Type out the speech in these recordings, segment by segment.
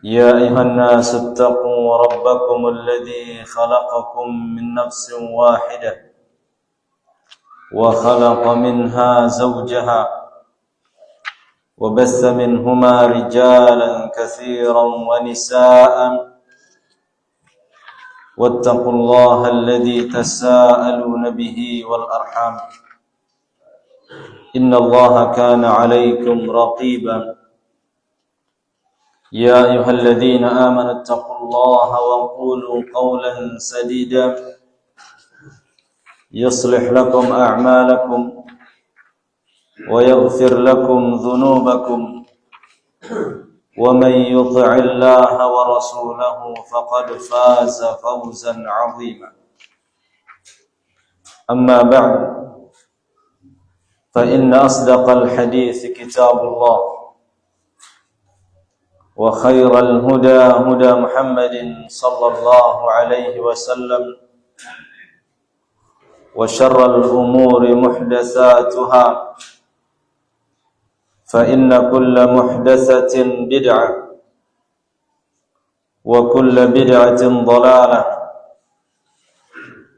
يا أيها الناس اتقوا ربكم الذي خلقكم من نفس واحدة وخلق منها زوجها وبث منهما رجالا كثيرا ونساء واتقوا الله الذي تساءلون به والأرحام إن الله كان عليكم رقيبا يا أيها الذين آمنوا اتقوا الله وقولوا قولا سديدا يصلح لكم أعمالكم ويغفر لكم ذنوبكم ومن يطع الله ورسوله فقد فاز فوزا عظيما أما بعد فإن أصدق الحديث كتاب الله وخير الهدى هدى محمد صلى الله عليه وسلم وشر الأمور محدثاتها فإن كل محدثة بدعة وكل بدعة ضلالة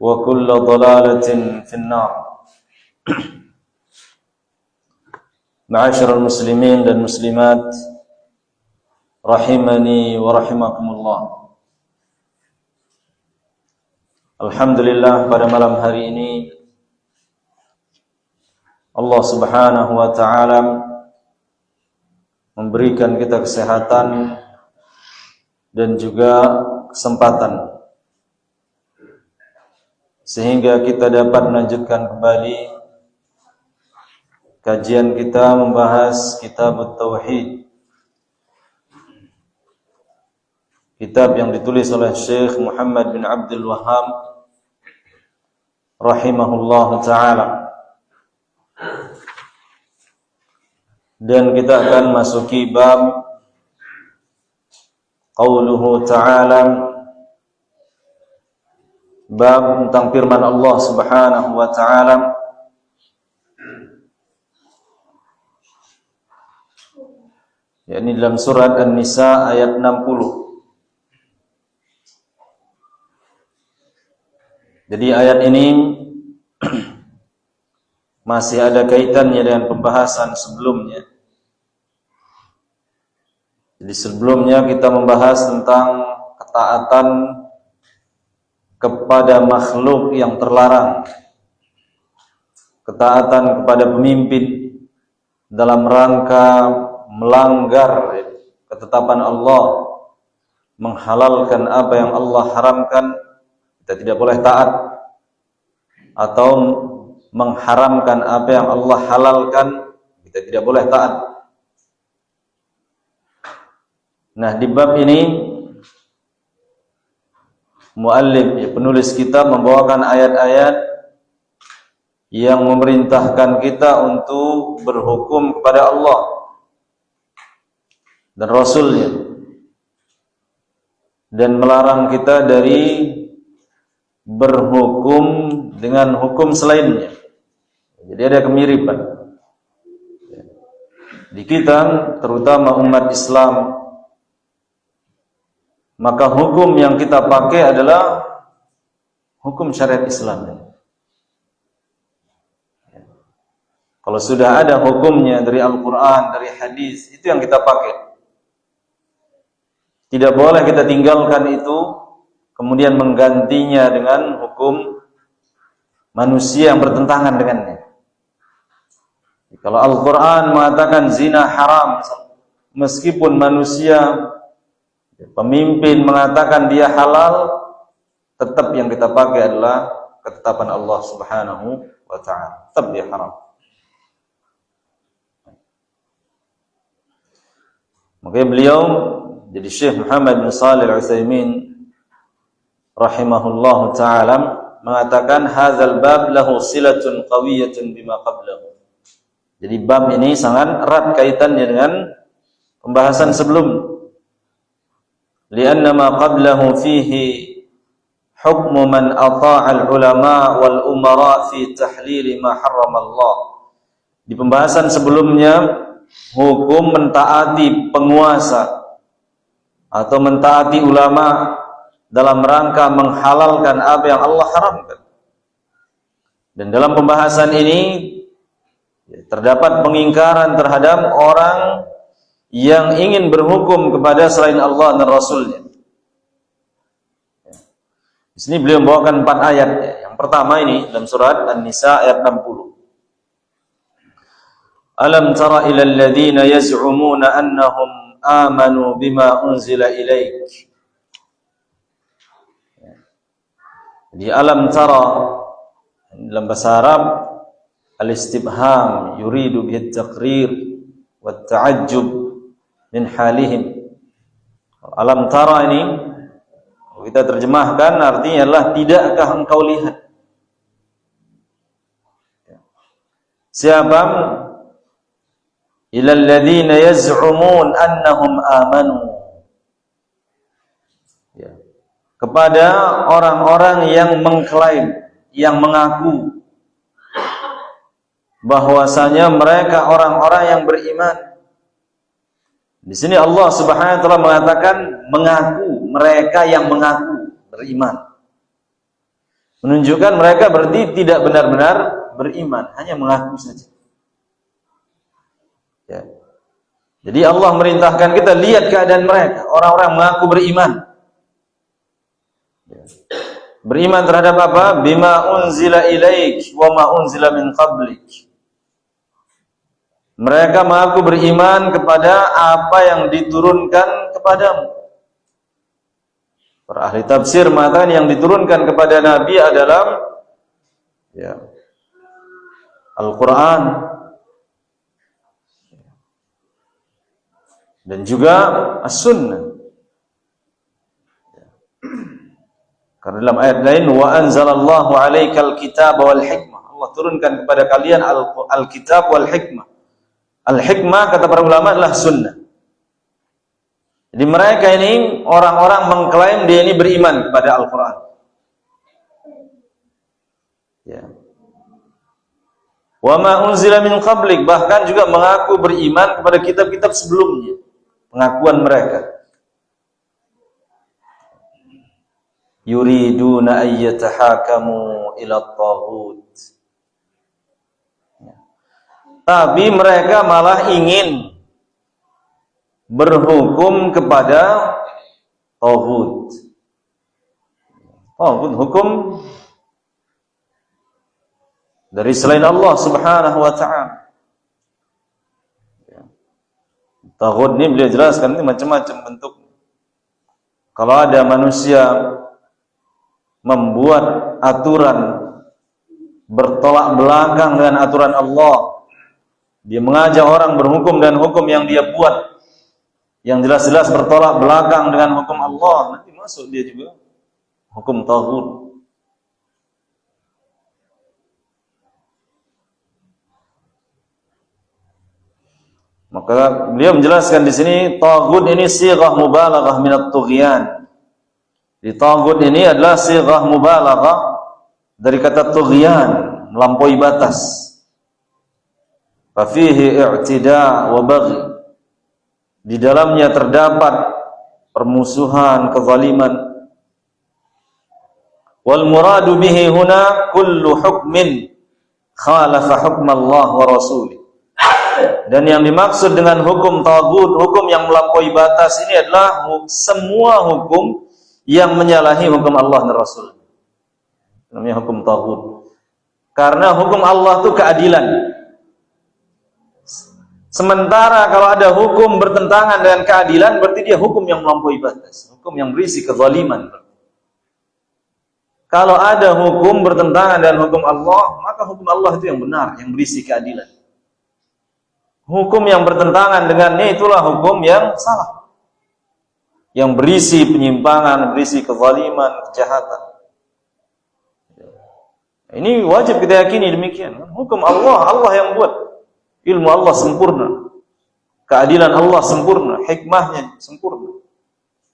وكل ضلالة في النار. Ma'asyiral muslimin dan muslimat rahimani wa rahimakumullah. Alhamdulillah, pada malam hari ini Allah Subhanahu wa taala memberikan kita kesehatan dan juga kesempatan sehingga kita dapat melanjutkan kembali kajian kita membahas Kitab Tauhid, kitab yang ditulis oleh Syekh Muhammad bin Abdul Wahhab rahimahullahu taala. Dan kita akan masuki bab qauluhu ta'ala, bab tentang firman Allah Subhanahu wa ta'ala yakni dalam surat An-Nisa ayat 60. Jadi ayat ini masih ada kaitannya dengan pembahasan sebelumnya. Jadi sebelumnya kita membahas tentang ketaatan kepada makhluk yang terlarang, ketaatan kepada pemimpin dalam rangka melanggar ketetapan Allah, menghalalkan apa yang Allah haramkan, kita tidak boleh taat, atau mengharamkan apa yang Allah halalkan, kita tidak boleh taat. Nah, di bab ini muallif, penulis kitab, membawakan ayat-ayat yang memerintahkan kita untuk berhukum kepada Allah dan Rasulnya, dan melarang kita dari berhukum dengan hukum selainnya. Jadi ada kemiripan di kita, terutama umat Islam. Maka hukum yang kita pakai adalah hukum syariat Islam. Kalau sudah ada hukumnya dari Al-Quran, dari hadis, itu yang kita pakai. Tidak boleh kita tinggalkan itu kemudian menggantinya dengan hukum manusia yang bertentangan dengannya. Kalau Al-Quran mengatakan zina haram, meskipun manusia, pemimpin mengatakan dia halal, tetap yang kita pakai adalah ketetapan Allah Subhanahu wa ta'ala. Tetap dia haram. Makanya beliau, jadi Syekh Muhammad bin Shalih Al-Utsaimin rahimahullahu ta'ala mengatakan hadzal bab lahu silatun qawiyatun bima qablahu. Jadi bab ini sangat erat kaitannya dengan pembahasan sebelum. Lianna ma qablahu fihi hukmu man ata'al ulama wal umara fi tahlil ma harrama Allah. Di pembahasan sebelumnya hukum mentaati penguasa atau mentaati ulama dalam rangka menghalalkan apa yang Allah haramkan. Dan dalam pembahasan ini terdapat pengingkaran terhadap orang yang ingin berhukum kepada selain Allah dan Rasulnya. Di sini beliau membawakan 4 ayat. Yang pertama ini dalam surat An-Nisa ayat 60. Alam tara ila alladhina yaz'umuna annahum amanu bima unzila ilaik. Di alam tara dalam bahasa Arab al-istibham yuridu bihi at-taqrir wa at-ta'ajjub min halihim. Alam tara ini kita terjemahkan artinya adalah tidakkah engkau lihat? Siapa? Ila alladhina yaz'umun annahum amanu. Ya. Kepada orang-orang yang mengklaim, yang mengaku bahwasanya mereka orang-orang yang beriman. Di sini Allah Subhanahu wa taala mengatakan mengaku, mereka yang mengaku beriman. Menunjukkan mereka berarti tidak benar-benar beriman, hanya mengaku saja. Ya. Jadi Allah merintahkan kita lihat keadaan mereka, orang-orang mengaku beriman. Ya. Beriman terhadap apa? Bima unzila ilaik wa ma unzila min qablik. Mereka mengaku beriman kepada apa yang diturunkan kepadamu. Para ahli tafsir mengatakan yang diturunkan kepada Nabi adalah ya, Al-Quran dan juga As-Sunnah. Karena dalam ayat lain wa anzalallahu 'alaikal kitaba wal hikmah. Allah turunkan kepada kalian al-kitab wal hikmah. Al-hikmah kata para ulama adalah sunnah. Jadi mereka ini orang-orang mengklaim dia ini beriman kepada Al-Quran. Ya. Wa ma unzila min qablik, bahkan juga mengaku beriman kepada kitab-kitab sebelumnya. Pengakuan mereka. Yuriduna ayyatahakamu ila at-taghut. Tapi mereka malah ingin berhukum kepada taghut. Taghut hukum dari selain Allah Subhanahu wa taala. Taghut ini beliau jelaskan ini macam-macam bentuk. Kalau ada manusia membuat aturan bertolak belakang dengan aturan Allah, dia mengajak orang berhukum dan hukum yang dia buat yang jelas-jelas bertolak belakang dengan hukum Allah, nanti masuk dia juga hukum taghut. Maka beliau menjelaskan di sini taghut ini sighah mubalaghah min at-tughyan. Di taghut ini adalah sighah mubalaghah dari kata tughyan, melampaui batas. Fa fihi i'tida' wa baghi. Di dalamnya terdapat permusuhan, kezaliman. Wal muradu bihi huna kullu hukmin khalafa hukm Allah wa rasulih. Dan yang dimaksud dengan hukum taghut, hukum yang melampaui batas ini adalah semua hukum yang menyalahi hukum Allah dan Rasul. Namanya hukum taghut. Karena hukum Allah itu keadilan. Sementara kalau ada hukum bertentangan dengan keadilan, berarti dia hukum yang melampaui batas, hukum yang berisi kezaliman. Kalau ada hukum bertentangan dengan hukum Allah, maka hukum Allah itu yang benar, yang berisi keadilan. Hukum yang bertentangan dengannya itulah hukum yang salah, yang berisi penyimpangan, berisi kezaliman, kejahatan. Ini wajib kita yakini demikian. Hukum Allah, Allah yang buat. Ilmu Allah sempurna, keadilan Allah sempurna, hikmahnya sempurna.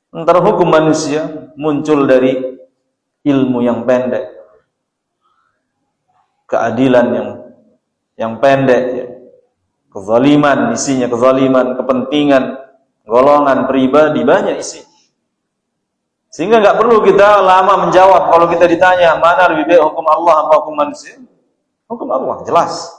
Sementara hukum manusia muncul dari ilmu yang pendek, keadilan yang pendek, ya. Kezaliman, isinya kezaliman, kepentingan, golongan pribadi banyak isi. Sehingga nggak perlu kita lama menjawab kalau kita ditanya mana lebih baik hukum Allah atau hukum manusia. Hukum Allah jelas.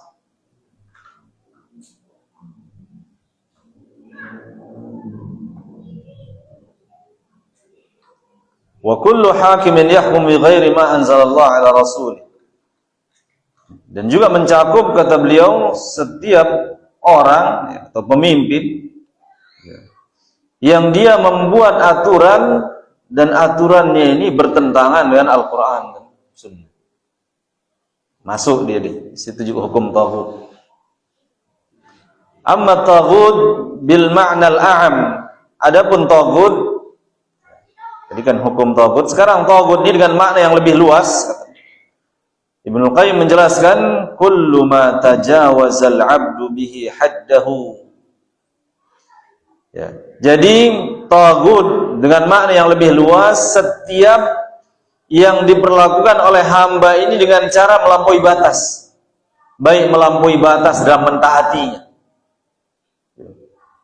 Wa kullu hakimin yahkum bi ghairi ma anzalallahu ala rasulih. Dan juga mencakup, kata beliau, setiap orang atau pemimpin yang dia membuat aturan dan aturannya ini bertentangan dengan Al-Quran dan Sunnah. Masuk dia di situ juga hukum taghut. Amma taghut bil ma'na al-a'am. Adapun taghut, jadi kan hukum taghut, sekarang taghut ini dengan makna yang lebih luas. Ibnu Qayyim menjelaskan, kullu ma tajawazal 'abdu bihi haddahu. Ya. Jadi taghut dengan makna yang lebih luas, setiap yang diperlakukan oleh hamba ini dengan cara melampaui batas, baik melampaui batas dalam mentaatinya.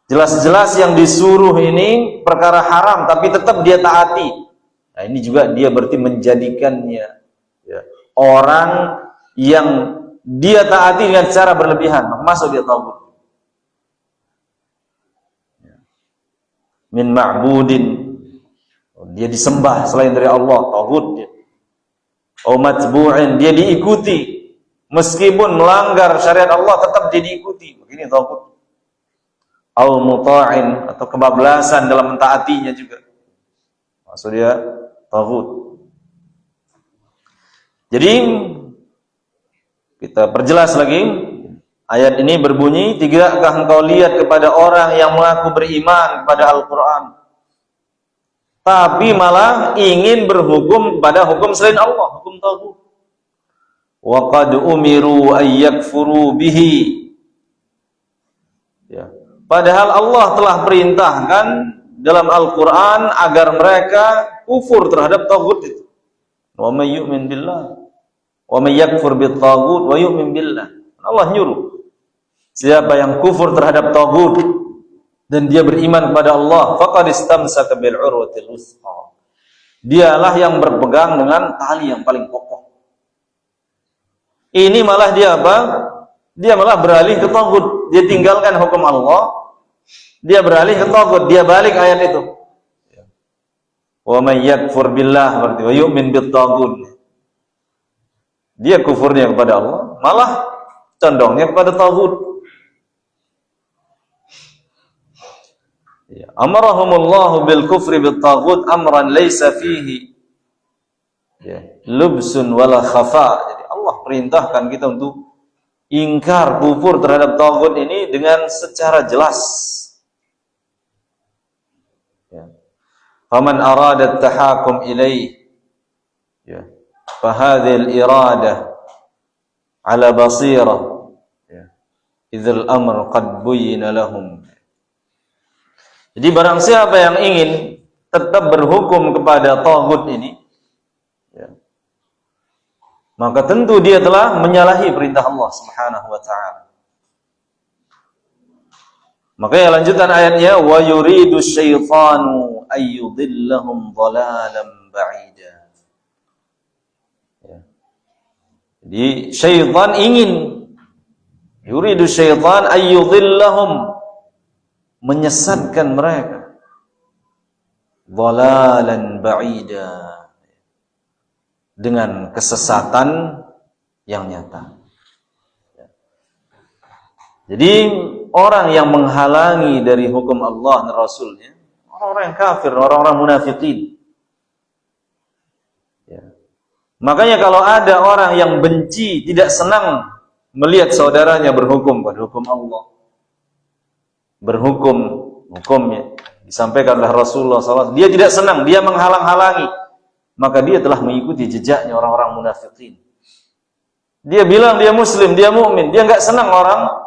Jelas-jelas yang disuruh ini perkara haram, tapi tetap dia taati. Nah, ini juga dia berarti menjadikannya orang yang dia taati dengan cara berlebihan, masuk dia taghut. Min ma'budin, dia disembah selain dari Allah, taghut dia. Au matbu'in, dia diikuti meskipun melanggar syariat Allah tetap dia diikuti, begini taghut. Au muta'in, atau kebablasan dalam mentaatinya juga, maksud dia taghut. Jadi kita perjelas lagi, ayat ini berbunyi, tidakkah engkau lihat kepada orang yang mengaku beriman kepada Al-Quran, tapi malah ingin berhukum kepada hukum selain Allah, hukum taghut. Wa qad umiru ay yakfuru bihi. Ya. Padahal Allah telah perintahkan dalam Al-Quran agar mereka kufur terhadap taghut itu. Wa may yu'min billah wa may yakfur bit taghut wa yu'min billah. Allah nyuruh, siapa yang kufur terhadap taghut dan dia beriman kepada Allah, faqad istamsaka bil urwatil wuthqa. Dialah yang berpegang dengan tali yang paling kokoh. Ini malah dia apa? Dia malah beralih ke taghut. Dia tinggalkan hukum Allah, dia beralih ke taghut, dia balik ayat itu. Wa may yakfur billah berarti wa yu'min bit taghut. Dia kufurnya kepada Allah, malah condongnya kepada taghut. Ya, amarahumullahu bil kufri bit taghut amran laysa fihi lubsun wala khafa. Jadi Allah perintahkan kita untuk ingkar kufur terhadap taghut ini dengan secara jelas. Ya. Faman arada at-tahakum ilaih, ya, fa hadhihi al-iradah ala basirah, ya, idzal amr qad buyyina lahum. Jadi barang siapa yang ingin tetap berhukum kepada taghut ini, ya, maka tentu dia telah menyalahi perintah Allah Subhanahu wa ta'ala. Makanya lanjutan ayatnya, wa yuridu syaitanu ayyudillahum dhalalan ba'ida. Ya. Jadi syaitan ingin, yuridu syaitan ayyudillahum, menyesatkan mereka, dhalalan ba'ida, dengan kesesatan yang nyata. Jadi orang yang menghalangi dari hukum Allah dan Rasulnya, orang-orang yang kafir, orang-orang munafikin. Ya. Makanya kalau ada orang yang benci, tidak senang melihat saudaranya berhukum pada hukum Allah, berhukum hukumnya disampaikan oleh Rasulullah SAW, dia tidak senang, dia menghalang-halangi, maka dia telah mengikuti jejaknya orang-orang munafikin. Dia bilang dia muslim, dia mukmin, dia nggak senang orang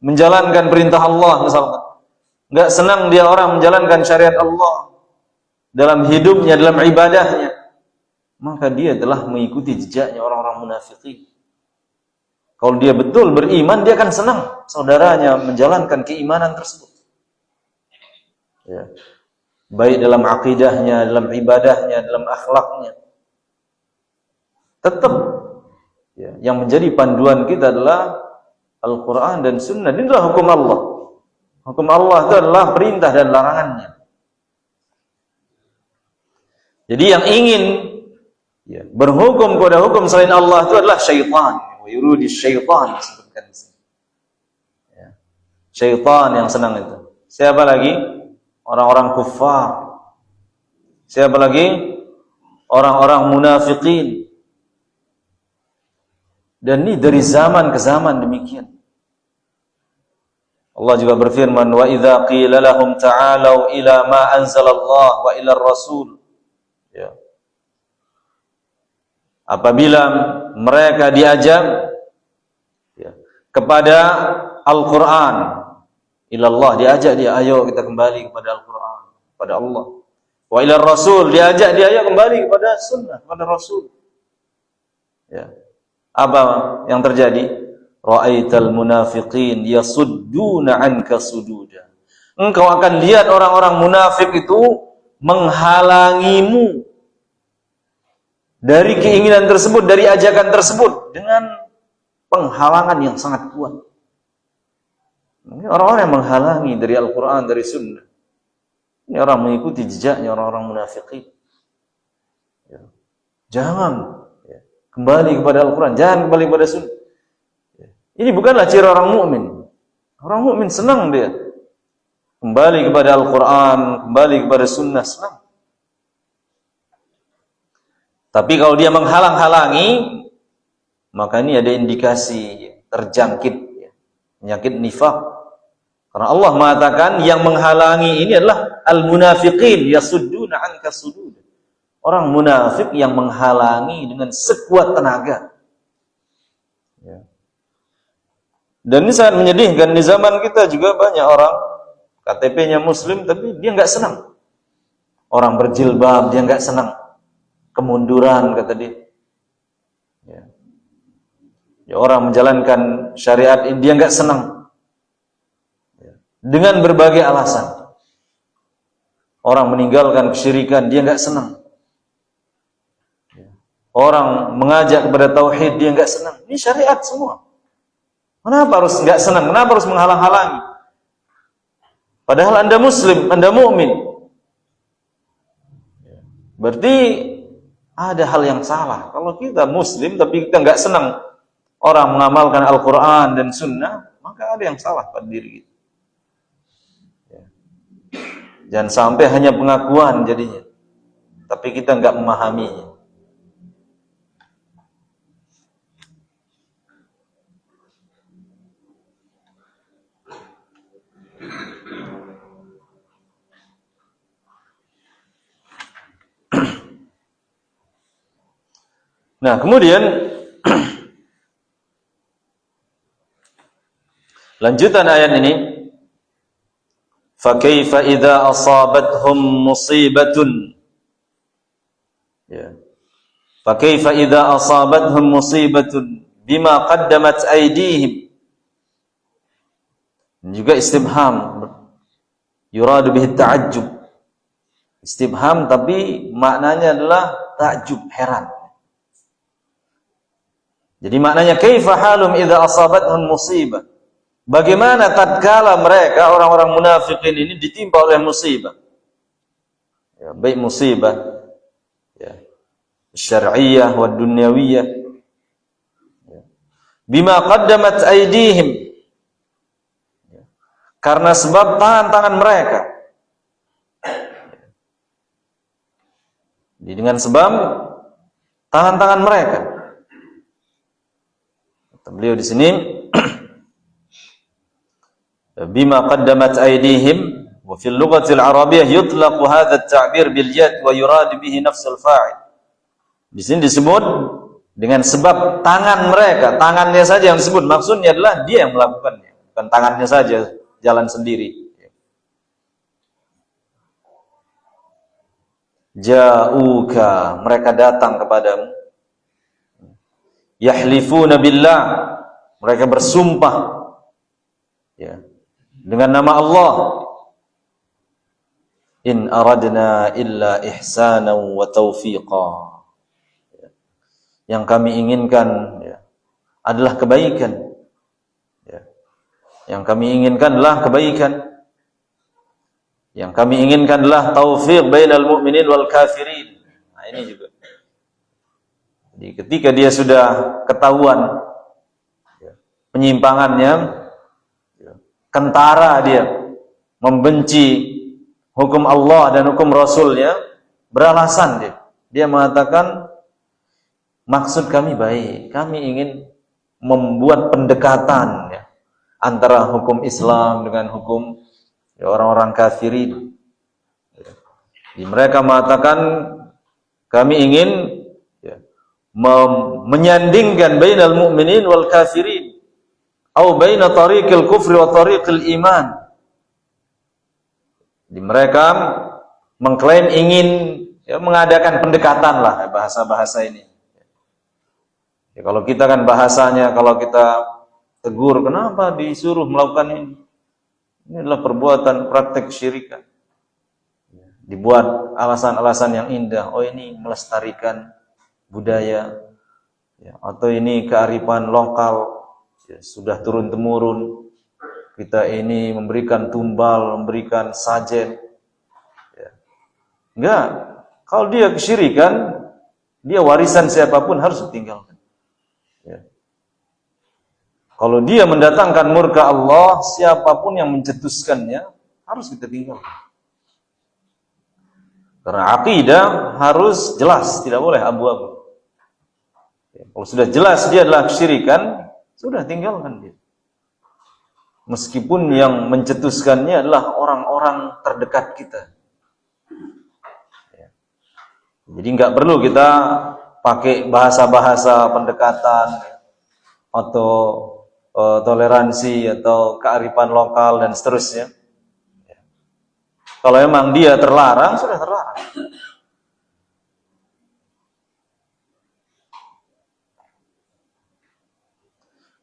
menjalankan perintah Allah misalkan, nggak senang dia orang menjalankan syariat Allah dalam hidupnya, dalam ibadahnya, maka dia telah mengikuti jejaknya orang-orang munafikin. Kalau dia betul beriman, dia akan senang saudaranya menjalankan keimanan tersebut. Ya. Baik dalam akidahnya, dalam ibadahnya, dalam akhlaknya. Tetap ya, yang menjadi panduan kita adalah Al-Quran dan Sunnah. Ini adalah hukum Allah. Hukum Allah itu adalah perintah dan larangannya. Jadi yang ingin ya, berhukum kepada hukum selain Allah itu adalah syaitan. Wa yurudi syaitan disebutkan di sini. Ya. Syaitan yang senang itu. Siapa lagi? Orang-orang kufar. Siapa lagi? Orang-orang munafikin. Dan ini dari zaman ke zaman demikian. Allah juga berfirman, wa idza qila lahum ta'alu ila ma anzalallah wa ila ar-rasul. Ya. Apabila mereka diajak ya, kepada Al-Qur'an, ilallah, diajak dia, ayo kita kembali kepada Al-Qur'an, kepada Allah. Wa ila ar-rasul, diajak dia, ayo kembali kepada sunnah, kepada Rasul. Ya. Apa yang terjadi? Ra'aital munafiqin yasudduna 'anka sududa. Engkau akan lihat orang-orang munafik itu menghalangimu dari keinginan tersebut, dari ajakan tersebut dengan penghalangan yang sangat kuat. Ini orang-orang yang menghalangi dari Al-Quran, dari Sunnah. Ini orang mengikuti jejaknya orang-orang munafiqin. Ya. Jangan ya, kembali kepada Al-Quran, jangan kembali kepada Sunnah. Ini bukanlah ciri orang mukmin. Orang mukmin senang dia kembali kepada Al-Quran, kembali kepada Sunnah, senang. Tapi kalau dia menghalang-halangi, maka ini ada indikasi terjangkit ya, penyakit nifaq. Karena Allah mengatakan yang menghalangi ini adalah al-munafiqin yasudduna 'anka sudud. Orang munafik yang menghalangi dengan sekuat tenaga. Ya. Dan ini sangat menyedihkan, di zaman kita juga banyak orang KTP-nya muslim tapi dia nggak senang. Orang berjilbab dia nggak senang. Kemunduran kata dia. Ya. Ya, orang menjalankan syariat ini dia nggak senang. Ya. Dengan berbagai alasan. Orang meninggalkan kesyirikan dia nggak senang. Ya. Orang mengajak kepada tauhid dia nggak senang. Ini syariat semua. Kenapa harus nggak senang? Kenapa harus menghalang-halangi? Padahal Anda muslim, Anda mukmin. Berarti ada hal yang salah. Kalau kita muslim tapi kita nggak senang orang mengamalkan Al-Quran dan Sunnah, maka ada yang salah pada diri kita. Jangan sampai hanya pengakuan jadinya, tapi kita nggak memahaminya. Nah, kemudian lanjutan ayat ini, fa kaifa idza asabathum musibatun, ya, fa kaifa idza asabathum musibatun bima qaddamat aydihim. Juga istifham, yuradu bihi ta'ajjub. Istifham tapi maknanya adalah takjub, heran. Jadi maknanya kaifa halum idza asabathum musibah. Bagaimana tatkala mereka orang-orang munafikin ini ditimpa oleh musibah. Ya, baik musibah ya, syar'iyyah wa dunyawiyah. Ya. Bima qaddamat aydihim. Ya. Karena sebab tangan-tangan mereka. Jadi dengan sebab tangan-tangan mereka. Beliau di sini bima qaddamat aydihim wa fil lughati al-arabiyyah yutlaqu hadha at-ta'bir bil yad wa yurad bihi nafs al-fa'il. Di sini disebut dengan sebab tangan mereka, tangannya saja yang disebut, maksudnya adalah dia yang melakukannya, bukan tangannya saja jalan sendiri. Ja'uka, mereka datang kepadamu. Yahlifuna billah, mereka bersumpah ya, dengan nama Allah. in aradna illa ihsanan wa taufiqa. Yang kami inginkan adalah kebaikan. Yang kami inginkan adalah kebaikan. Yang kami inginkan adalah taufiq bainal mu'minin wal kafirin. Nah, ini juga. Jadi ketika dia sudah ketahuan penyimpangannya, kentara dia membenci hukum Allah dan hukum Rasulnya, beralasan dia mengatakan, maksud kami baik, kami ingin membuat pendekatan antara hukum Islam dengan hukum orang-orang kafirin. Jadi mereka mengatakan, kami ingin menyandingkan bainal mu'minin wal kafirin atau baina tariqil kufri wa tariqil iman. Jadi mereka mengklaim ingin mengadakan pendekatan lah, bahasa-bahasa ini. Kalau kita kan bahasanya, kalau kita tegur, kenapa disuruh melakukan ini? Ini adalah perbuatan praktek syirikan. Dibuat alasan-alasan yang indah. Oh, ini melestarikan budaya, atau ini kearifan lokal, sudah turun-temurun. Kita ini memberikan tumbal, memberikan sajen. Enggak. Kalau dia kesyirikan, dia warisan siapapun harus ditinggalkan. Kalau dia mendatangkan murka Allah, siapapun yang mencetuskannya harus kita tinggalkan. Karena akidah harus jelas, tidak boleh abu-abu. Kalau sudah jelas dia adalah kesyirikan, sudah tinggalkan dia. Meskipun yang mencetuskannya adalah orang-orang terdekat kita. Jadi enggak perlu kita pakai bahasa-bahasa pendekatan atau toleransi atau kearifan lokal dan seterusnya. Kalau memang dia terlarang, sudah terlarang.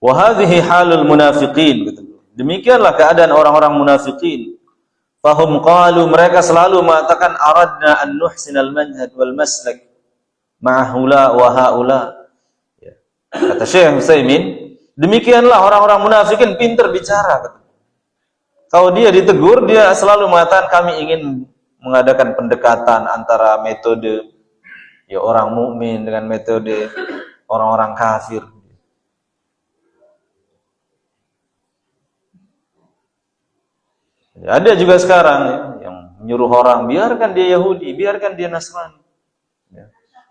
Wa hadhihi halul munafiqin, demikianlah keadaan orang-orang munafikin. Fahum qalu, mereka selalu mengatakan, aradna an nuhsinal manhaj wal maslak ma'ahula wa haula. Kata Syekh Utsaimin, demikianlah orang-orang munafikin pintar bicara. Kalau dia ditegur, dia selalu mengatakan, kami ingin mengadakan pendekatan antara metode orang mukmin dengan metode orang-orang kafir. Ada juga sekarang yang menyuruh orang, biarkan dia Yahudi, biarkan dia Nasrani.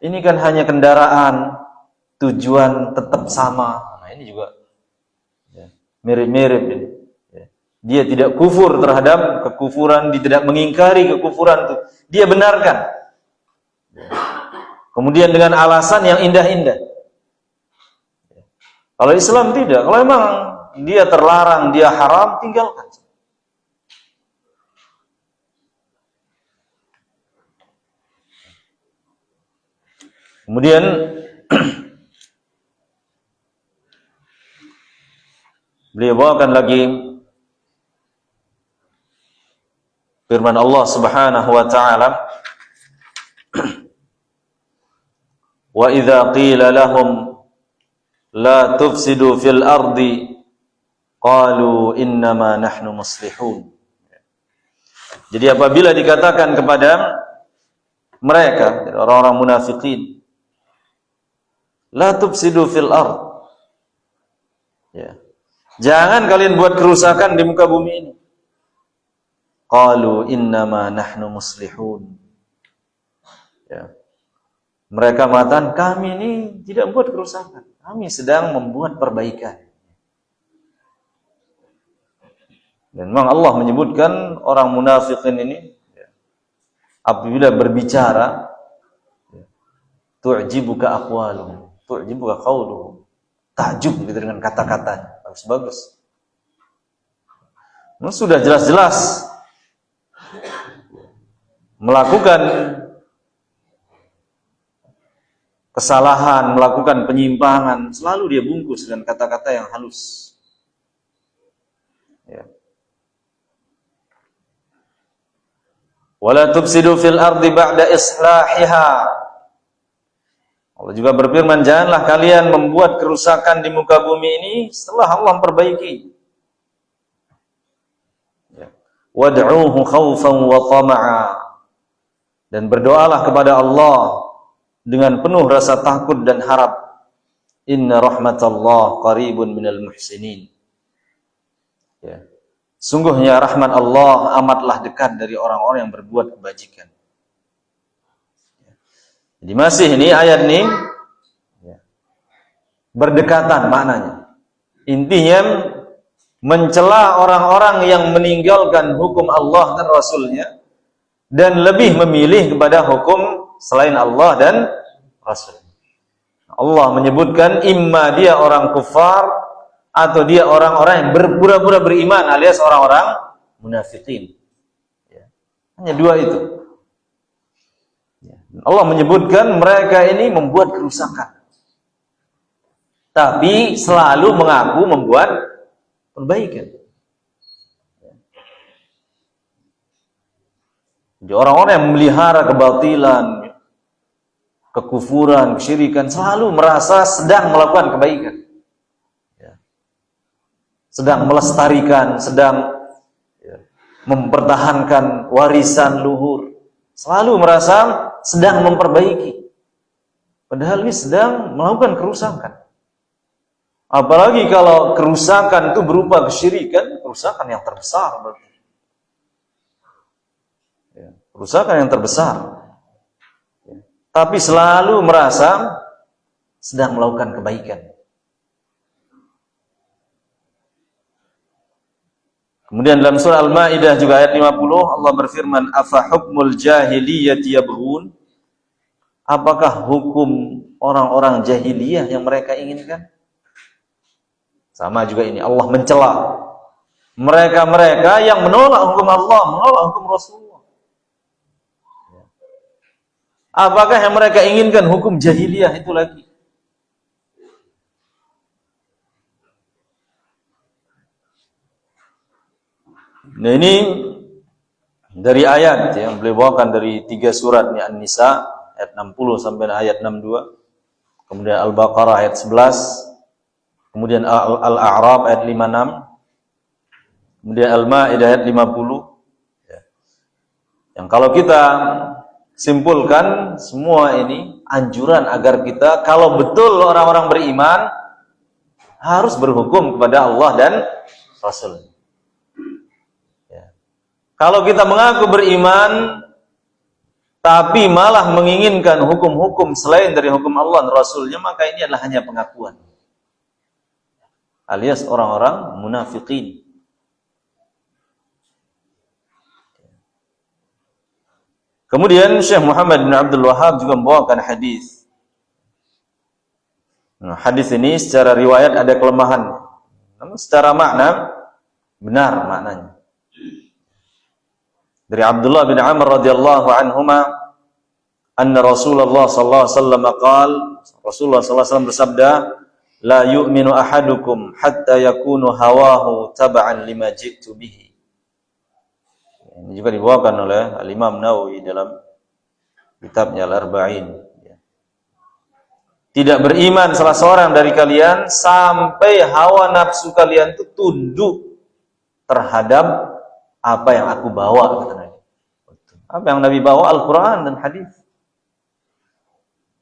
Ini kan hanya kendaraan, tujuan tetap sama. Nah, ini juga mirip-mirip ini. Dia tidak kufur terhadap kekufuran, dia tidak mengingkari kekufuran itu. Dia benarkan. Kemudian dengan alasan yang indah-indah. Kalau Islam tidak, kalau memang dia terlarang, dia haram, tinggalkan. Kemudian beliau bawakan lagi firman Allah Subhanahu wa taala, wa idza qila lahum la tufsidu fil ardi qalu innama nahnu muslihun. Jadi apabila dikatakan kepada mereka, orang-orang munafikin, la tufsidu fil ard, jangan kalian buat kerusakan di muka bumi ini. Qalu innama nahnu muslihun. Mereka mengatakan, kami ini tidak membuat kerusakan, kami sedang membuat perbaikan. Dan memang Allah menyebutkan orang munafikin ini apabila berbicara, tu'jibuka aqwaluhum, tu'jibuka qauluhum, takjub gitu dengan kata-katanya, bagus-bagus. Sudah jelas-jelas melakukan kesalahan, melakukan penyimpangan, selalu dia bungkus dengan kata-kata yang halus. Wala tufsidu fil ardi ba'da islahiha. Allah juga berfirman, janganlah kalian membuat kerusakan di muka bumi ini setelah Allah memperbaiki. Wad'uuhu khaufan wa tama'a. Dan berdoalah kepada Allah dengan penuh rasa takut dan harap. Inna rahmatallah qaribun minal muhsinin. Ya. Sungguhnya rahmat Allah amatlah dekat dari orang-orang yang berbuat kebajikan. Jadi masih ini ayat ini berdekatan maknanya. Intinya mencela orang-orang yang meninggalkan hukum Allah dan Rasulnya dan lebih memilih kepada hukum selain Allah dan Rasul. Allah menyebutkan imma dia orang kufar atau dia orang-orang yang berpura-pura beriman alias orang-orang munafikin. Ya. Hanya dua itu. Ya. Allah menyebutkan mereka ini membuat kerusakan. Tapi selalu mengaku membuat perbaikan. Jadi orang-orang yang memelihara kebatilan, kekufuran, kesyirikan selalu merasa sedang melakukan kebaikan. Sedang melestarikan, sedang mempertahankan warisan luhur. Selalu merasa sedang memperbaiki. Padahal ini sedang melakukan kerusakan. Apalagi kalau kerusakan itu berupa kesyirikan, kerusakan yang terbesar berarti. Ya, kerusakan yang terbesar. Ya. Tapi selalu merasa sedang melakukan kebaikan. Kemudian dalam surah Al-Maidah juga ayat 50 Allah berfirman, "Afa hukmul jahiliyyati yabghun?" Apakah hukum orang-orang jahiliyah yang mereka inginkan? Sama juga ini Allah mencela mereka-mereka yang menolak hukum Allah, menolak hukum Rasulullah. Apakah yang mereka inginkan hukum jahiliyah itu lagi? Nah ini dari ayat yang beliau bawakan dari 3 surat ni An-Nisa ayat 60 sampai ayat 62, kemudian Al-Baqarah ayat 11, kemudian Al-A'raf ayat 56, kemudian Al-Maidah ayat 50. Yang kalau kita simpulkan semua ini anjuran agar kita kalau betul orang-orang beriman harus berhukum kepada Allah dan Rasul. Kalau kita mengaku beriman, tapi malah menginginkan hukum-hukum selain dari hukum Allah dan Rasulnya, maka ini adalah hanya pengakuan. Alias orang-orang munafikin. Kemudian Syekh Muhammad bin Abdul Wahhab juga membawakan hadis. Nah, hadis ini secara riwayat ada kelemahan, namun secara makna benar maknanya. Dari Abdullah bin Amr radhiyallahu anhuma, anna Rasulullah sallallahu alaihi wasallam qaal, Rasulullah sallallahu alaihi wasallam bersabda, la yu'minu ahadukum hatta yakunu hawahu tab'an lima ji'tu bihi. Ini juga dibawakan oleh Al-Imam Nawawi dalam kitabnya Al-Arba'in. Tidak beriman salah seorang dari kalian sampai hawa nafsu kalian itu tunduk terhadap apa yang aku bawa, kata Nabi. Apa yang Nabi bawa? Al-Quran dan hadis.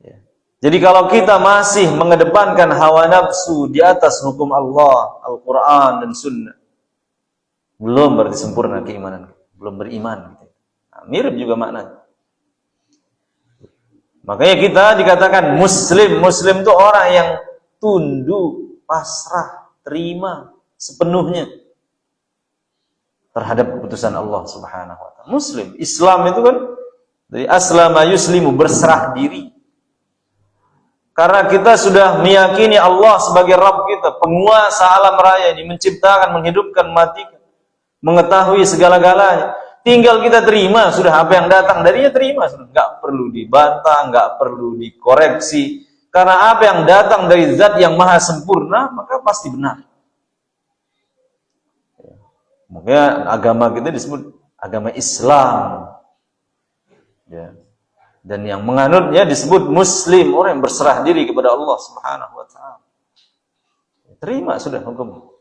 Ya. Jadi kalau kita masih mengedepankan hawa nafsu di atas hukum Allah, Al-Quran dan Sunnah, belum berarti sempurna keimanan, belum beriman. Nah, mirip juga maknanya. Makanya kita dikatakan Muslim. Muslim itu orang yang tunduk, pasrah, terima sepenuhnya terhadap keputusan Allah Subhanahu wa taala. Muslim, Islam itu kan dari aslama yuslimu, berserah diri. Karena kita sudah meyakini Allah sebagai Rabb kita, penguasa alam raya ini, menciptakan, menghidupkan, mematikan, mengetahui segala-galanya. Tinggal kita terima sudah apa yang datang darinya, terima sudah. Enggak perlu dibantah, enggak perlu dikoreksi. Karena apa yang datang dari Zat yang Maha Sempurna, maka pasti benar. Makanya agama kita disebut agama Islam. Ya. Dan yang menganutnya disebut muslim, orang yang berserah diri kepada Allah Subhanahu wa taala. Terima sudah hukum.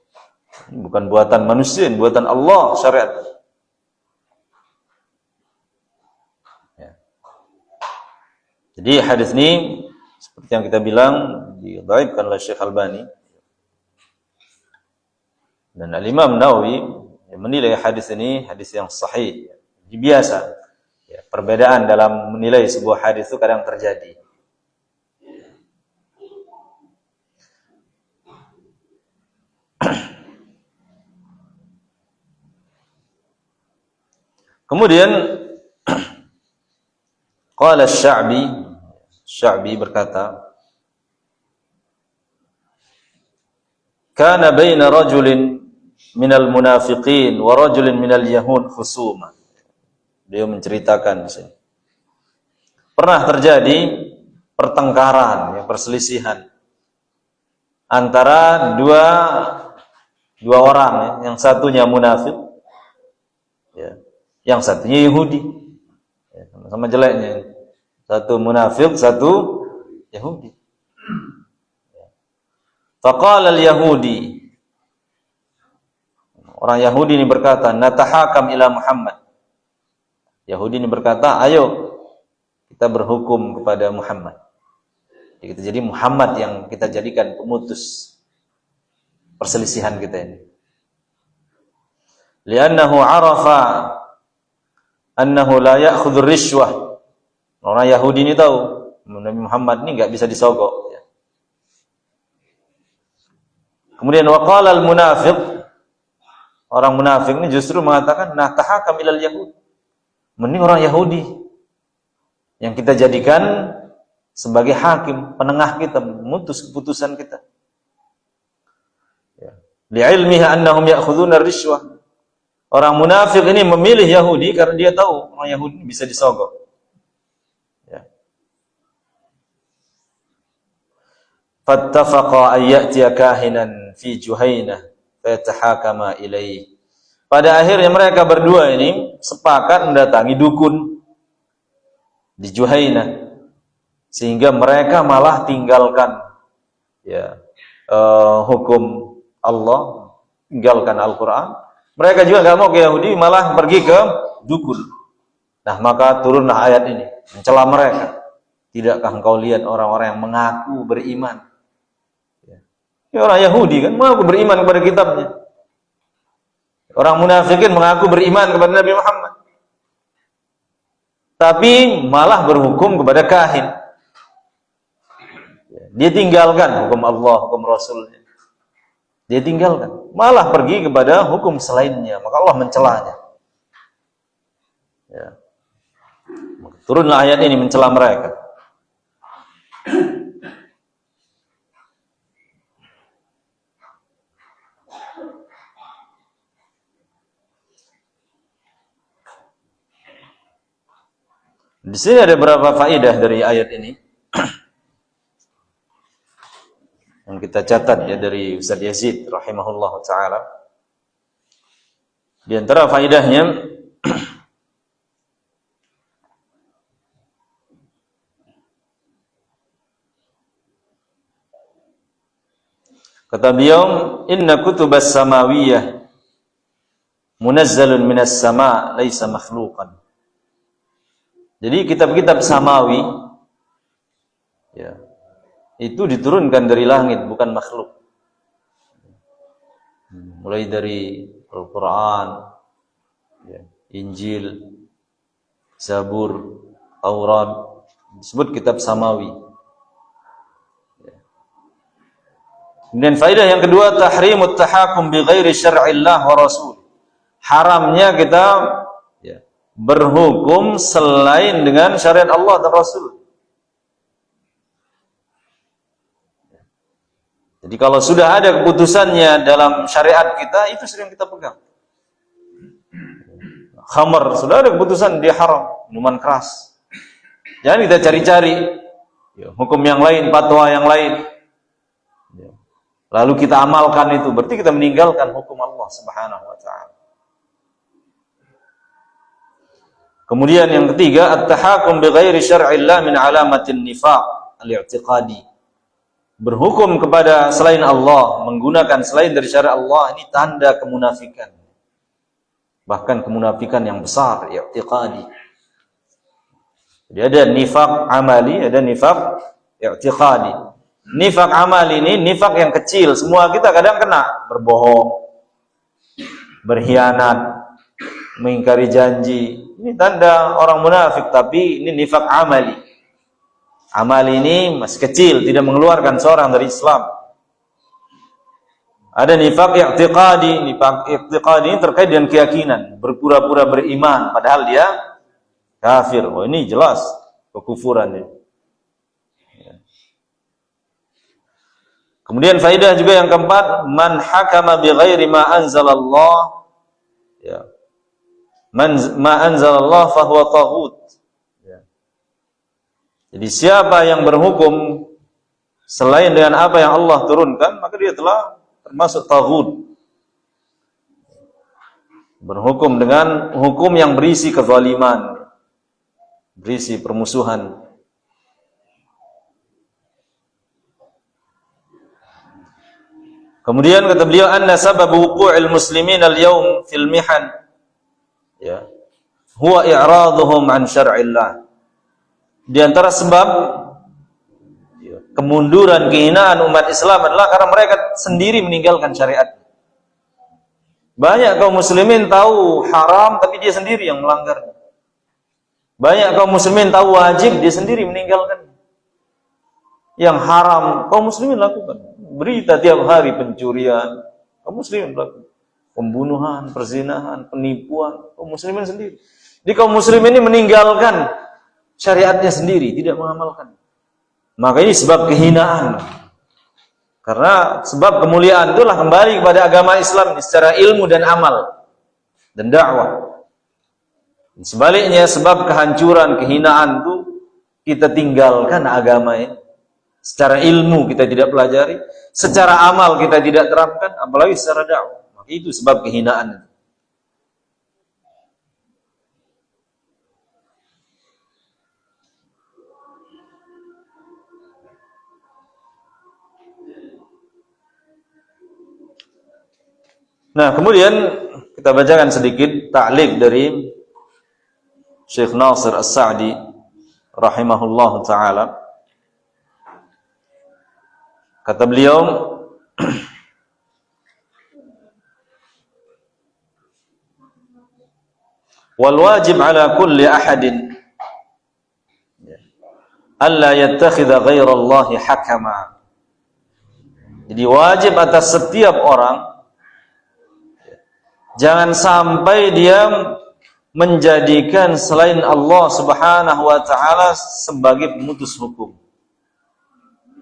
Ini bukan buatan manusia, ini buatan Allah syariat. Ya. Jadi hadis ini seperti yang kita bilang didhaifkan oleh Syekh Albani. Dan Al-Imam Nawawi menilai hadis ini hadis yang sahih. Biasa. Ya, perbedaan dalam menilai sebuah hadis itu kadang terjadi. Kemudian qala Sya'bi berkata, kana baina rajulin minal munafiqin wa rajulin minal yahud khusuma. Dia menceritakan di sini. Pernah terjadi pertengkaran, perselisihan antara dua orang, ya. Yang satunya munafik, ya. Yang satunya Yahudi. Ya, sama-sama jeleknya. Satu munafik, satu Yahudi. Faqala al-Yahudi. Orang Yahudi ini berkata, natahakam ila Muhammad. Yahudi ini berkata, ayo kita berhukum kepada Muhammad. Jadi Muhammad yang kita jadikan pemutus perselisihan kita ini. Li'annahu arafa annahu la ya'khudhu rishwah. Orang Yahudi ini tahu Nabi Muhammad ini enggak bisa disogok. Kemudian waqala al-munafiq, orang munafik ini justru mengatakan natahakam ilal yahud. Mending orang Yahudi yang kita jadikan sebagai hakim, penengah kita, memutus keputusan kita. Ya. Li'ilmiha annahum ya'khuduna ar-rishwah. Orang munafik ini memilih Yahudi karena dia tahu orang Yahudi bisa disogok. Ya. Fattafaqa ayyatiya kahinan fi Juhainah fayatahakama ilaihi. Pada akhirnya mereka berdua ini sepakat mendatangi dukun di Juhainah, sehingga mereka malah tinggalkan hukum Allah, tinggalkan Al-Quran. Mereka juga nggak mau ke Yahudi, malah pergi ke dukun. Nah, maka turunlah ayat ini mencela mereka. Tidakkah engkau lihat orang-orang yang mengaku beriman? Ya, orang Yahudi kan mengaku beriman kepada kitabnya. Orang munafikin mengaku beriman kepada Nabi Muhammad, tapi malah berhukum kepada kahin. Dia tinggalkan hukum Allah, hukum Rasulnya. Dia tinggalkan, malah pergi kepada hukum selainnya. Maka Allah mencelanya. Ya. Turunlah ayat ini mencela mereka. Di sini ada beberapa faedah dari ayat ini yang kita catat ya dari Ustaz Yazid rahimahullah taala. Di antara faedahnya kata beliau, inna kutubas samawiyah munazzalun minas sama' laisa makhluqan. Jadi kitab-kitab samawi ya, itu diturunkan dari langit, bukan makhluk. Mulai dari Al-Quran, ya, Injil, Zabur, Taurat, disebut kitab samawi. Ya. Kemudian faedah yang kedua, tahrimut tahakum bi ghairi syar'illah wa rasul. Haramnya kita berhukum selain dengan syariat Allah dan Rasul. Jadi kalau sudah ada keputusannya dalam syariat kita, itu sering kita pegang. Khamar, sudah ada keputusan dia haram, minuman keras. Jangan kita cari-cari hukum yang lain, fatwa yang lain. Lalu kita amalkan itu, berarti kita meninggalkan hukum Allah Subhanahu wa taala. Kemudian yang ketiga, at-tahakum bi ghairi syar'illah min alamatin nifaq al-i'tiqadi. Berhukum kepada selain Allah, menggunakan selain dari syariat Allah, ini tanda kemunafikan. Bahkan kemunafikan yang besar, i'tiqadi. Jadi ada nifaq amali, ada nifaq i'tiqadi. Nifaq amali ini nifaq yang kecil, semua kita kadang kena, berbohong, berkhianat, mengingkari janji. Ini tanda orang munafik, tapi ini nifaq amali. Amali ini masih kecil, tidak mengeluarkan seorang dari Islam. Ada nifaq i'tiqadi. Nifaq i'tiqadi ini terkait dengan keyakinan, berpura-pura beriman padahal dia kafir. Oh, ini jelas kekufuran ini. Kemudian faedah juga yang keempat, man hakama bi ghairi ma anzalallah, ya. Ma anzalallah fa huwa taghut. Ya. Jadi siapa yang berhukum selain dengan apa yang Allah turunkan, maka dia telah termasuk taghut. Berhukum dengan hukum yang berisi kezaliman, berisi permusuhan. Kemudian kata beliau, anna sabab wuqu'il muslimin al-yawm fil mihan, ya, huwa i'raduhum an syar'illah. Di antara sebab kemunduran, kehinaan umat Islam adalah karena mereka sendiri meninggalkan syariat. Banyak kaum muslimin tahu haram tapi dia sendiri yang melanggar. Banyak kaum muslimin tahu wajib, dia sendiri meninggalkan. Yang haram kaum muslimin lakukan. Berita tiap hari pencurian, kaum muslimin melakukan. Pembunuhan, perzinahan, penipuan, kaum muslimin sendiri. Jadi kaum muslimin ini meninggalkan syariatnya sendiri, tidak mengamalkan. Maka ini sebab kehinaan. Karena sebab kemuliaan itulah kembali kepada agama Islam secara ilmu dan amal dan dakwah. Sebaliknya sebab kehancuran, kehinaan itu kita tinggalkan agama ini. Secara ilmu kita tidak pelajari, secara amal kita tidak terapkan, apalagi secara dakwah. Maka itu sebab kehinaan. Nah, kemudian kita bacakan sedikit ta'liq dari Syekh Nasir As-Sa'di rahimahullah ta'ala. Kata beliau, wal wajib ala kulli ahadin alla yattakhidha ghaira Allah hakama. Jadi wajib atas setiap orang jangan sampai dia menjadikan selain Allah Subhanahu wa taala sebagai pemutus hukum.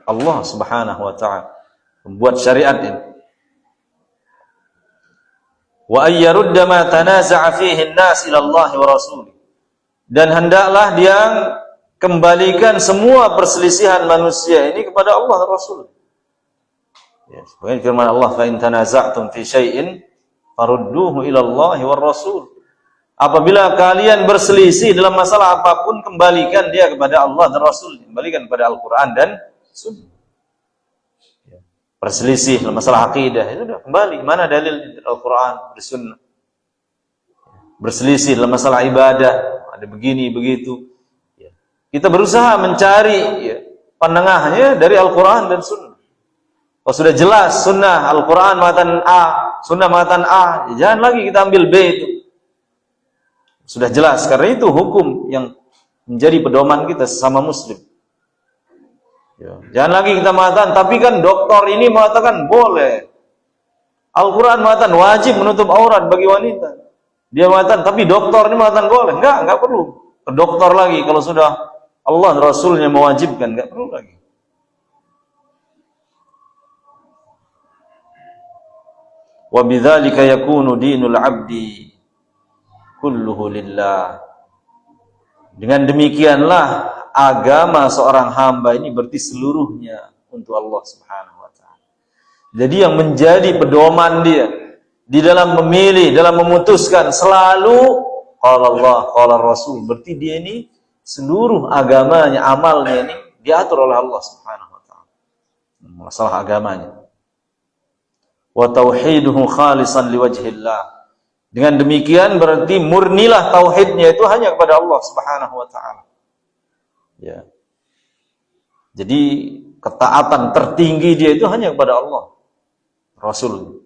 Allah Subhanahu wa ta'ala membuat syariat ini. Wa ayyarudda ma tanaza'a fihi an-nas ila Allah wa rasul. Dan hendaklah dia kembalikan semua perselisihan manusia ini kepada Allah dan Rasul. Ya, sebagai firman Allah, fa in tanaza'tum fi syai'in farudduhu ila Allah wa rasul. Apabila kalian berselisih dalam masalah apapun, kembalikan dia kepada Allah dan Rasul, kembalikan kepada Al-Qur'an dan Sunnah. Perselisih dalam masalah akidah, itu sudah kembali. Mana dalil Al-Quran, Sunnah? Berselisih dalam masalah ibadah, ada begini, begitu. Kita berusaha mencari penengahnya dari Al-Quran dan Sunnah. Kalau sudah jelas Sunnah, Al-Quran mengatakan A, Sunnah mengatakan A, jangan lagi kita ambil B itu. Sudah jelas, karena itu hukum yang menjadi pedoman kita sesama Muslim. Ya. Jangan lagi kita mengatakan, tapi kan dokter ini mengatakan boleh. Al-Quran mengatakan wajib menutup aurat bagi wanita. Dia mengatakan, tapi dokter ini mengatakan boleh. Enggak perlu ke dokter lagi. Kalau sudah Allah dan Rasulnya mewajibkan, enggak perlu lagi. Wa bidzalika yakunu dinul abdi kulluhu lillah. Dengan demikianlah agama seorang hamba ini berarti seluruhnya untuk Allah Subhanahu wa ta'ala. Jadi yang menjadi pedoman dia di dalam memilih, dalam memutuskan, selalu qala Allah, qala Rasul. Berarti dia ini seluruh agamanya, amalnya ini diatur oleh Allah Subhanahu wa taala. Masalah agamanya. Wa tauhiduhu khalisan liwajhillah. Dengan demikian berarti murnilah tauhidnya itu hanya kepada Allah Subhanahu wa taala. Ya. Jadi ketaatan tertinggi dia itu hanya kepada Allah, Rasul,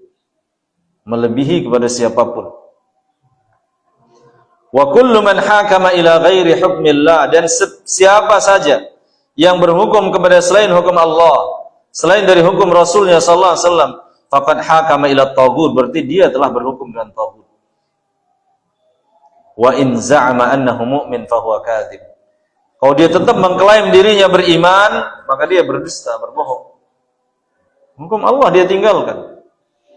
melebihi kepada siapapun. Wa kullu man hakama ila ghairi hukmillah, dan siapa saja yang berhukum kepada selain hukum Allah, selain dari hukum Rasulnya sallallahu alaihi wasallam, faqad hakama ila taghut, berarti dia telah berhukum dengan taghut. Wa in za'ama annahu mu'min fa huwa kadzib. Kalau dia tetap mengklaim dirinya beriman, maka dia berdusta, berbohong. Hukum Allah dia tinggalkan.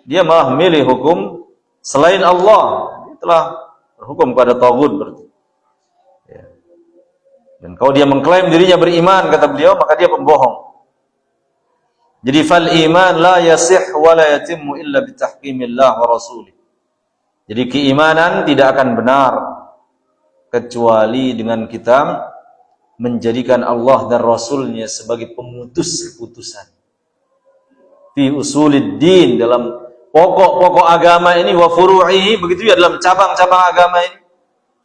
Dia malah memilih hukum selain Allah. Dia telah berhukum pada taghut berarti. Ya. Dan kalau dia mengklaim dirinya beriman, kata beliau, maka dia pembohong. Jadi fal iman la yasih wa la yatimmu illa bitahkimillah wa rasulih. Jadi keimanan tidak akan benar kecuali dengan kita menjadikan Allah dan Rasulnya sebagai pemutus keputusan. Fi usuliddin, dalam pokok-pokok agama ini, wa furu'ihi, begitu ya dalam cabang-cabang agama ini,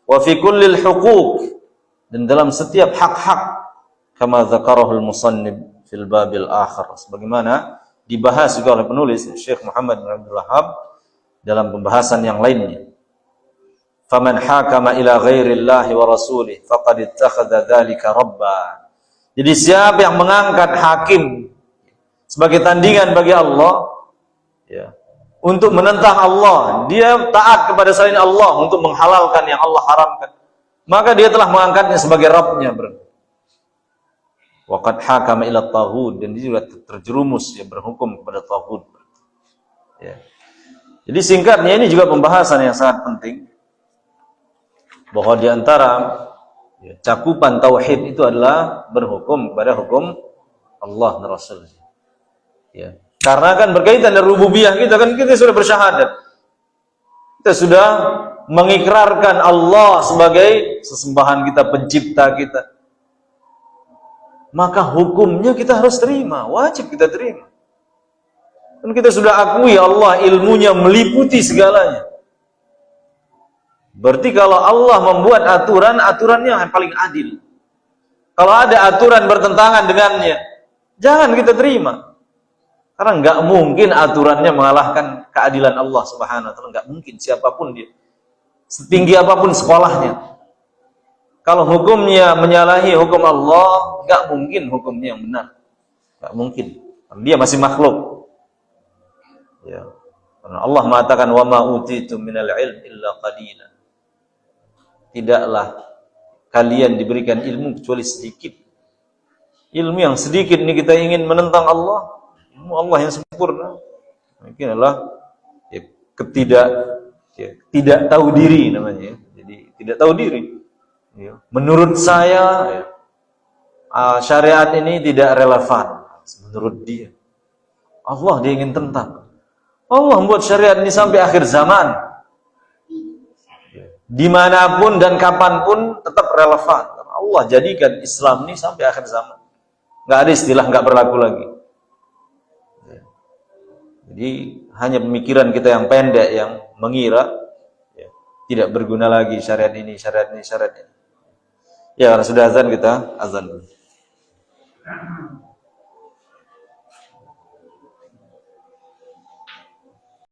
wa fi kullil huquq, dan dalam setiap hak-hak, kama dzakarahul musannif fil babil akhir, sebagaimana dibahas juga oleh penulis Syekh Muhammad bin Abdul Wahhab dalam pembahasan yang lainnya. Faman hakama ila ghairillahi wa rasulih faqad ittakhadha dzalika rabba. Jadi siapa yang mengangkat hakim sebagai tandingan bagi Allah, ya, untuk menentang Allah, dia taat kepada selain Allah untuk menghalalkan yang Allah haramkan, maka dia telah mengangkatnya sebagai Rabbnya. Waqad hakama ila taghut, dan dia juga terjerumus, ya, berhukum kepada taghut. Ya. Jadi singkatnya ini juga pembahasan yang sangat penting, bahwa di antara, ya, cakupan tauhid itu adalah berhukum kepada hukum Allah dan Rasul. Ya. Karena kan berkaitan dengan rububiyah kita, kan kita sudah bersyahadat. Kita sudah mengikrarkan Allah sebagai sesembahan kita, pencipta kita. Maka hukumnya kita harus terima, wajib kita terima. Dan kita sudah akui Allah ilmunya meliputi segalanya. Berarti kalau Allah membuat aturan, aturannya yang paling adil. Kalau ada aturan bertentangan dengannya, jangan kita terima. Karena nggak mungkin aturannya mengalahkan keadilan Allah Subhanahu wa taala, nggak mungkin, siapapun dia, setinggi apapun sekolahnya. Kalau hukumnya menyalahi hukum Allah, nggak mungkin hukumnya yang benar, nggak mungkin. Dia masih makhluk. Ya. Karena Allah mengatakan wa ma utitum minal ilm illa qalila. Tidaklah kalian diberikan ilmu kecuali sedikit. Ilmu yang sedikit ini kita ingin menentang Allah, ilmu Allah yang sempurna. Mungkin adalah, ya, tidak tahu diri namanya. Jadi tidak tahu diri. Ya. Menurut saya, ya, syariat ini tidak relevan menurut dia. Allah dia ingin tentang. Allah membuat syariat ini sampai akhir zaman. Dimanapun dan kapanpun tetap relevan. Allah jadikan Islam ini sampai akhir zaman. Nggak ada istilah nggak berlaku lagi. Jadi hanya pemikiran kita yang pendek yang mengira, ya, tidak berguna lagi syariat ini, syariat ini, syariat ini. Ya, karena sudah azan, kita azan dulu.